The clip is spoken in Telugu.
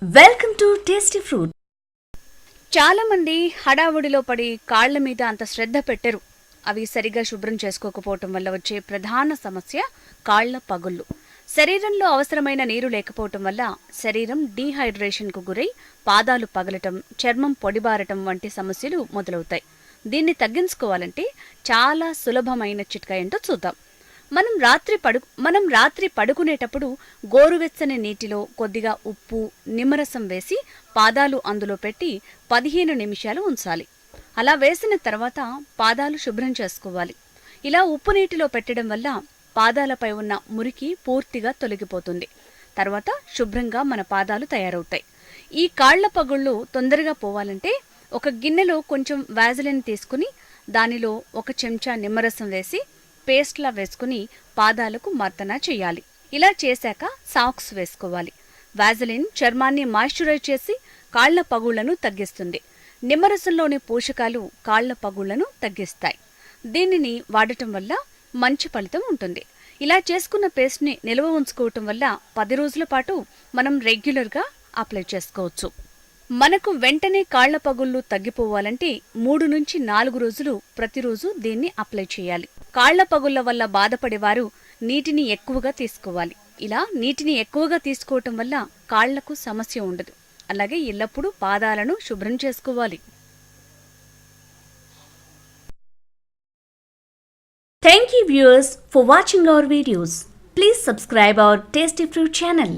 Welcome to tasty fruit. చాలా మంది హడావుడిలో పడి కాళ్ల మీద అంత శ్రద్ధ పెట్టరు. అవి సరిగా శుభ్రం చేసుకోకపోవటం వల్ల వచ్చే ప్రధాన సమస్య కాళ్ల పగుళ్ళు. శరీరంలో అవసరమైన నీరు లేకపోవటం వల్ల శరీరం డీహైడ్రేషన్కు గురై పాదాలు పగలటం, చర్మం పొడిబారటం వంటి సమస్యలు మొదలవుతాయి. దీన్ని తగ్గించుకోవాలంటే చాలా సులభమైన చిట్కా ఏంటో చూద్దాం. మనం రాత్రి పడుకునేటప్పుడు గోరువెచ్చని నీటిలో కొద్దిగా ఉప్పు, నిమ్మరసం వేసి పాదాలు అందులో పెట్టి 15 నిమిషాలు ఉంచాలి. అలా వేసిన తర్వాత పాదాలు శుభ్రం చేసుకోవాలి. ఇలా ఉప్పు నీటిలో పెట్టడం వల్ల పాదాలపై ఉన్న మురికి పూర్తిగా తొలగిపోతుంది. తర్వాత శుభ్రంగా మన పాదాలు తయారవుతాయి. ఈ కాళ్ల పగుళ్ళు తొందరగా పోవాలంటే ఒక గిన్నెలో కొంచెం వాజలిన్ తీసుకుని దానిలో 1 చెంచా నిమ్మరసం వేసి పేస్ట్లా వేసుకుని పాదాలకు మర్దన చేయాలి. ఇలా చేశాక సాక్స్ వేసుకోవాలి. వాజలిన్ చర్మాన్ని మాయిశ్చరైజ్ చేసి కాళ్ల పగుళ్లను తగ్గిస్తుంది. నిమ్మరసంలోని పోషకాలు కాళ్ల పగుళ్లను తగ్గిస్తాయి. దీనిని వాడటం వల్ల మంచి ఫలితం ఉంటుంది. ఇలా చేసుకున్న పేస్ట్ని నిల్వ ఉంచుకోవటం వల్ల 10 రోజుల పాటు మనం రెగ్యులర్గా అప్లై చేసుకోవచ్చు. మనకు వెంటనే కాళ్ల పగుళ్లు తగ్గిపోవాలంటే 3 నుంచి 4 రోజులు ప్రతిరోజు దీన్ని అప్లై చేయాలి. కాళ్ల పగుళ్ల వల్ల బాధపడేవారు నీటిని ఎక్కువగా తీసుకోవాలి. ఇలా నీటిని ఎక్కువగా తీసుకోవటం వల్ల కాళ్లకు సమస్య ఉండదు. అలాగే ఎల్లప్పుడూ పాదాలను శుభ్రం చేసుకోవాలి. Thank you viewers for watching our videos. Please subscribe our Tasty Fruit channel.